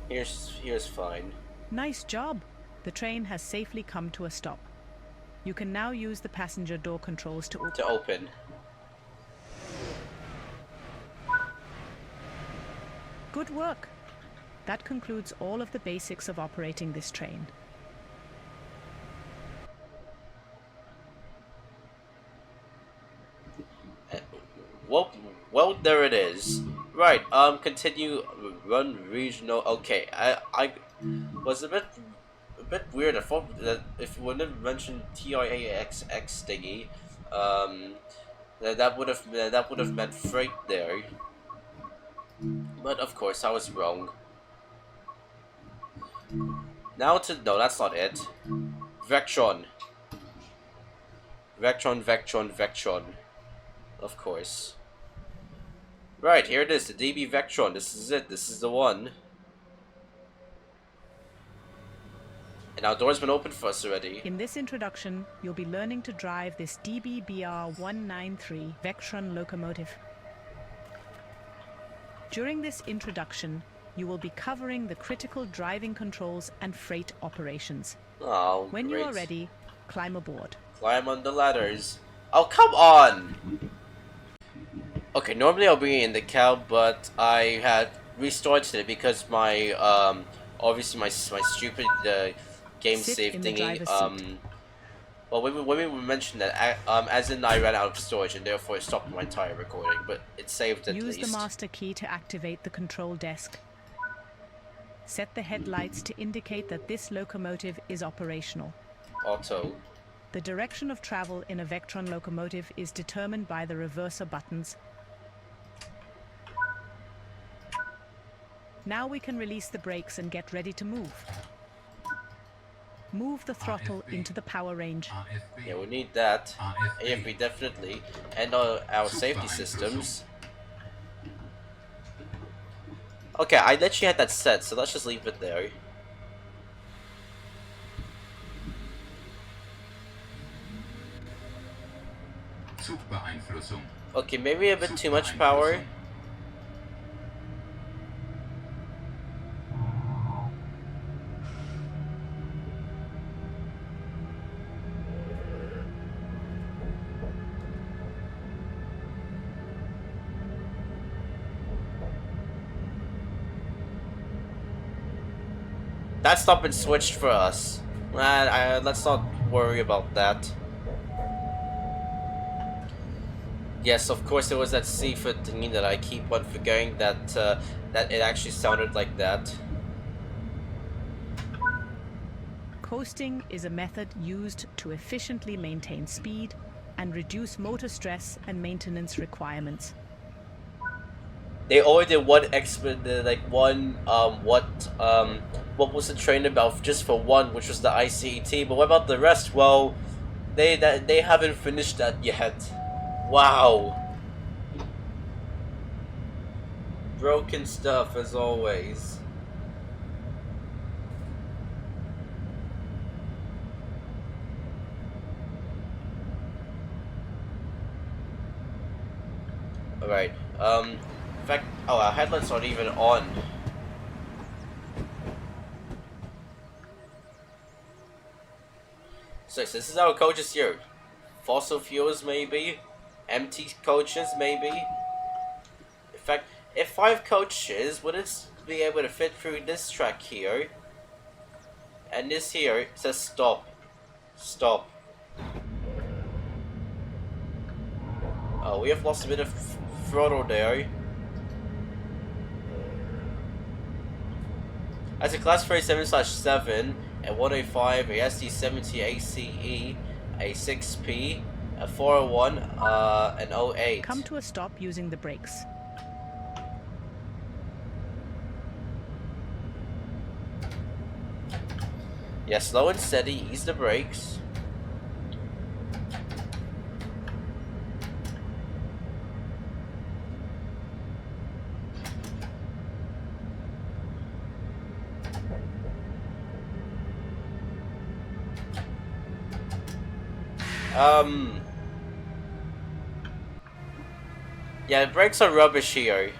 Here's fine. Nice job! The train has safely come to a stop. You can now use the passenger door controls to open. Good work! That concludes all of the basics of operating this train. Well, there it is. Right, continue, run regional. Okay, I was a bit weird. I thought that if we didn't mention TIAXX thingy, that would have meant freight there. But of course, I was wrong. Now no, that's not it. Vectron. Vectron. Of course. Right, here it is, the DB Vectron. This is it. This is the one. And our door's been opened for us already. In this introduction, you'll be learning to drive this DBbr193 Vectron locomotive. During this introduction, you will be covering the critical driving controls and freight operations. Oh, When great. you are ready, climb aboard. Climb on the ladders. Oh, come on! Okay, normally I'll be in the cab, but I had restarted it because my, obviously my stupid, game Sit save in the thingy, driver's seat. well, when we mentioned that, as in I ran out of storage and therefore it stopped my entire recording, but it saved at Use least. the master key to activate the control desk. Set the headlights to indicate that this locomotive is operational. Auto. The direction of travel in a Vectron locomotive is determined by the reverser buttons. Now we can release the brakes and get ready to move. Move the throttle into the power range. Yeah, we need that. AFB definitely. And our safety systems. Okay, I literally had that set, so let's just leave it there. Zugbeeinflussung. Okay, maybe a bit too much power. That's not been switched for us. Let's not worry about that. Yes, of course there was that seafood thingy that I keep on forgetting that that it actually sounded like that. Coasting is a method used to efficiently maintain speed and reduce motor stress and maintenance requirements. They only did one what was the train about just for one, which was the ICET, but what about the rest? Well, they haven't finished that yet. Wow. Broken stuff as always. Alright, in fact, oh, our headlights aren't even on. So this is our coaches here. Fossil fuels maybe? Empty coaches maybe? In fact, if 5 coaches, would it be able to fit through this track here? And this here says stop. Stop. Oh, we have lost a bit of throttle there. As a class 37/7 and 105, a SD70 ACE, a 6P, a 401, an 08. Come to a stop using the brakes. Yeah, slow and steady, ease the brakes. Yeah, the brakes are rubbish here.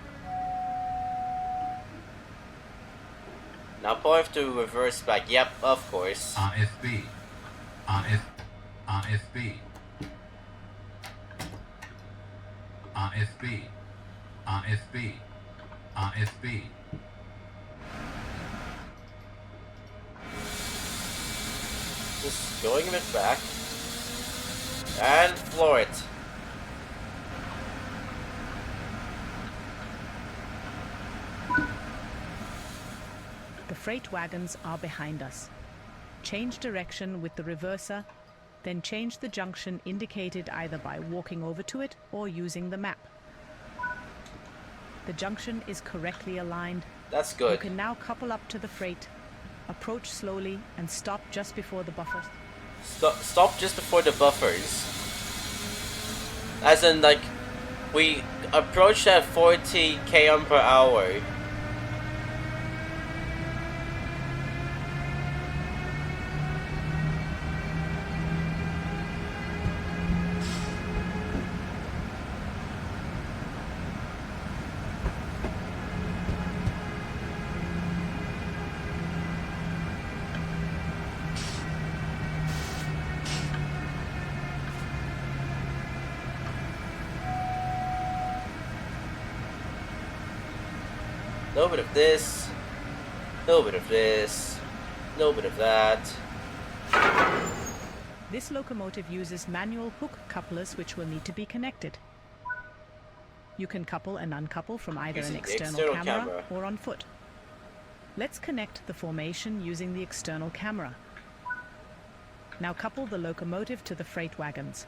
Now probably have to reverse back. Yep, of course. AFB. AFB. AFB. AFB. AFB. Just going a bit back. And floor it. The freight wagons are behind us. Change direction with the reverser, then change the junction indicated either by walking over to it or using the map. The junction is correctly aligned. That's You good. can now couple up to the freight, approach slowly and stop just before the buffers. Stop just before the buffers. As in, like, we approached at 40 km per hour. little bit of this, a little bit of this, a little bit of that. This locomotive uses manual hook couplers which will need to be connected. You can couple and uncouple from either Using an the external external camera or on foot. Let's connect the formation using the external camera. Now couple the locomotive to the freight wagons.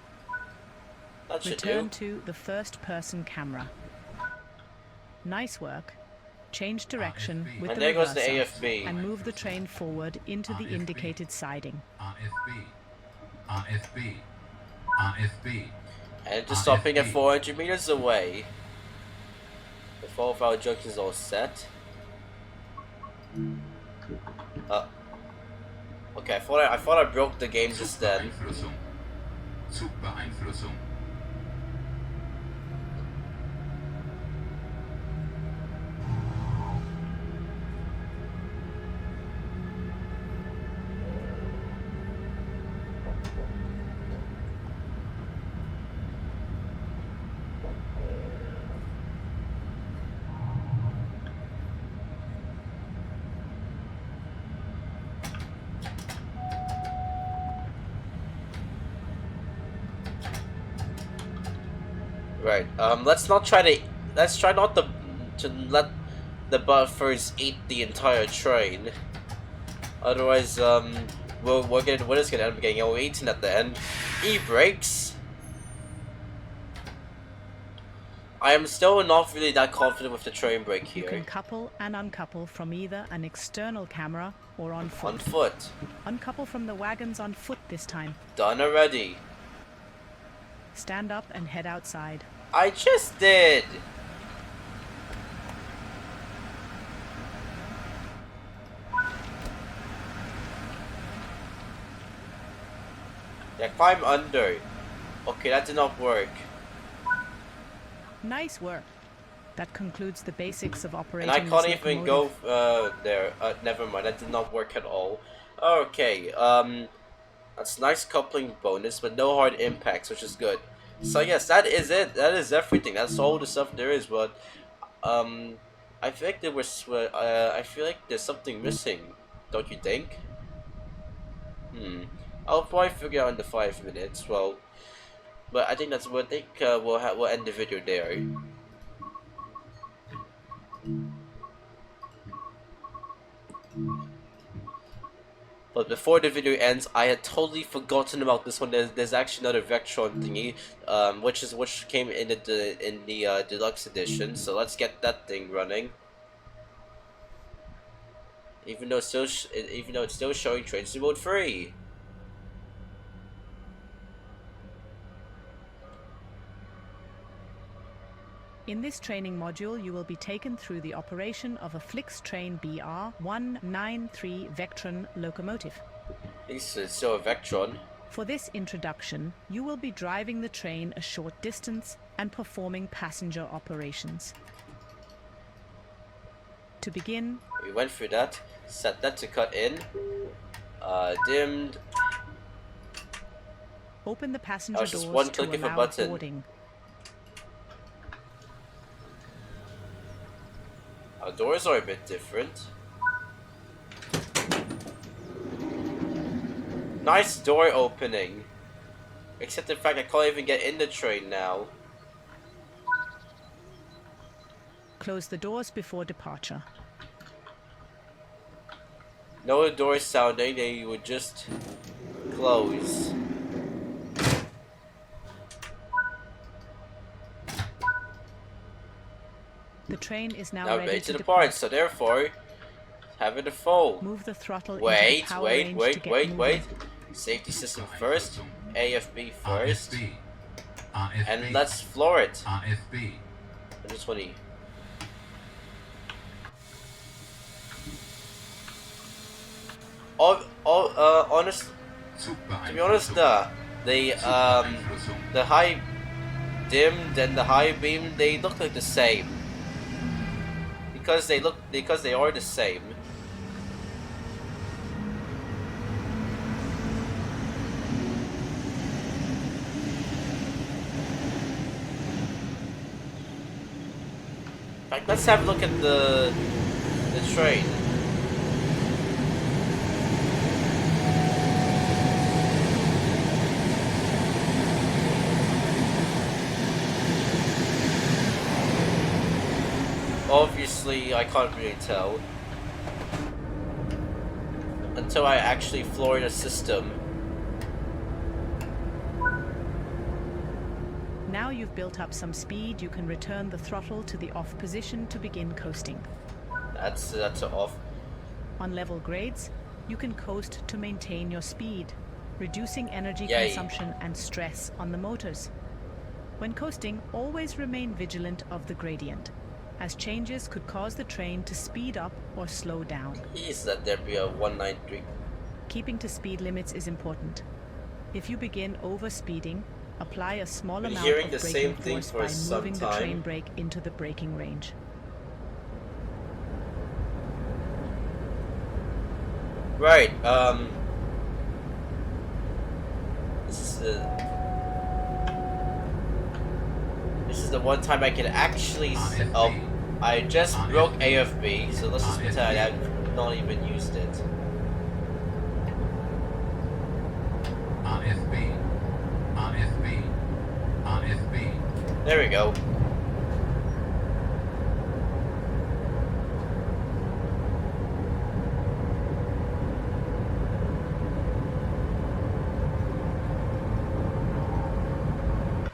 That should Return do. to the first-person camera. Nice work. Change direction with And the there goes the reverser AFB. and move the train forward into the indicated siding. RFB. RFB. RFB. And just stopping at 400 meters away. The 4 of our junctions all set. Okay, I thought I broke the game just then. Zugbeeinflussung. Zugbeeinflussung. Right. Let's try not to let the buffers eat the entire train. Otherwise, we're just gonna end up getting eaten at the end. E-brakes. I am still not really that confident with the train brake You can here. couple and uncouple from either an external camera or on foot. On foot. Uncouple from the wagons on foot this time. Done already. Stand up and head outside. I just did. Yeah, climb under. Okay, that did not work. Nice work. That concludes the basics of And operating I can't this even go locomotive. there. Never mind, that did not work at all. Okay, that's nice coupling bonus, but no hard impacts, which is good. So yes, that is it. That is everything. That's all the stuff there is. But I feel like I feel like there's something missing. Don't you think? I'll probably figure out in the 5 minutes. Well, but I think that's what I think. We'll end the video there. But before the video ends, I had totally forgotten about this one. There's actually another Vectron thingy, which came in the deluxe edition. So let's get that thing running. Even though it's still showing trains in mode 3. In this training module, you will be taken through the operation of a FlixTrain BR193 Vectron locomotive. This is still a Vectron. For this introduction, you will be driving the train a short distance and performing passenger operations. To begin, We went through that. Set that to cut in. Dimmed. open the passenger That was doors just one to click of a allow button. boarding. Our doors are a bit different. Nice door opening. Except the fact I can't even get in the train now. Close the doors before departure. No doors sounding, they would just close. The train is now Now ready ready to to depart. depart, so therefore, have it a fold. Move the throttle Wait, into the power wait, range to wait, get wait, moving. wait. Safety system first, AFB first, RFB. RFB. and let's floor it. RFB. 120. Honest. To be honest, the high dimmed and the high beam, they look like the same. Because they are the same. Like, let's have a look at the train. Obviously, I can't really tell until I actually floor the system. Now you've built up some speed, you can return the throttle to the off position to begin coasting. That's off. On level grades, you can coast to maintain your speed, reducing energy Yay. consumption and stress on the motors. When coasting, always remain vigilant of the gradient, as changes could cause the train to speed up or slow down. Please let there be a 193. Keeping to speed limits is important. If you begin overspeeding, apply a small Been amount hearing of the braking same thing force for by some moving the time. train brake into the braking range. Right, this is the one time I can actually I just broke AFB, so let's just pretend I've not even used it. AFB. AFB. AFB. There we go.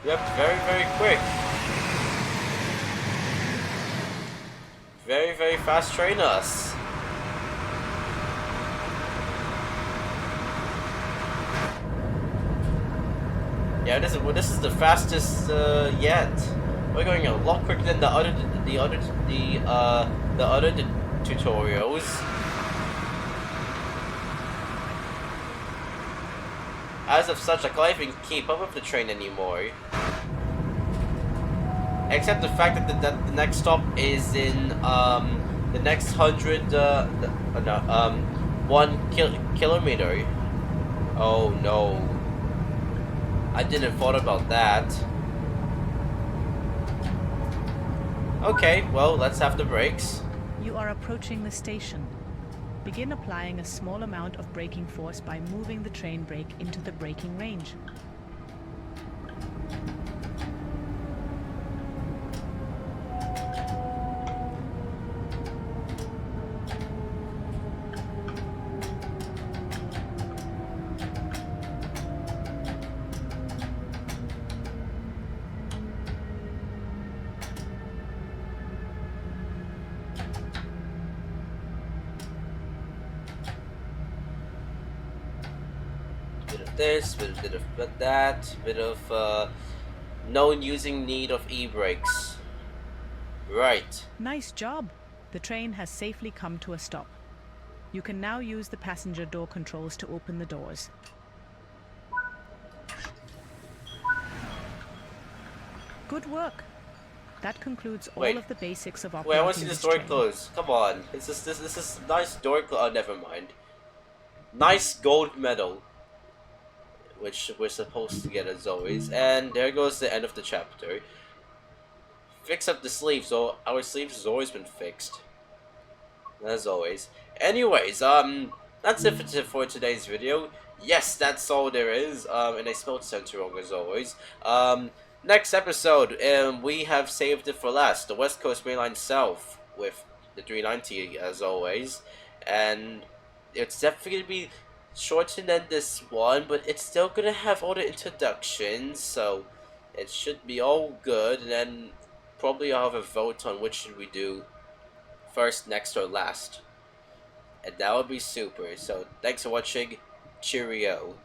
Yep, very quick. Very fast trainers. Yeah, this is the fastest yet. We're going a lot quicker than the other tutorials. As of such, I can't even keep up with the train anymore. Except the fact that the next stop is in the next 1 kilometer. Oh no. I didn't thought about that. Okay, well, let's have the brakes. You are approaching the station. Begin applying a small amount of braking force by moving the train brake into the braking range. Bit of this, bit of that, bit of no using need of e-brakes. Right. Nice job! The train has safely come to a stop. You can now use the passenger door controls to open the doors. Good work! That concludes all Wait. of the basics of Wait, operating I want to see this this door train. closed. Come on. This is nice door close. Oh, never mind. Nice gold medal, which we're supposed to get as always. And there goes the end of the chapter. Fix up the sleeves. So our sleeves has always been fixed, as always. Anyways, that's it for today's video. Yes, that's all there is. And I spelled center wrong as always. Next episode, we have saved it for last. The West Coast Main Line South with the 390 as always, and it's definitely gonna be shorter than this one, but it's still gonna have all the introductions, so it should be all good. And then probably I'll have a vote on which should we do first, next, or last, and that would be super. So thanks for watching. Cheerio.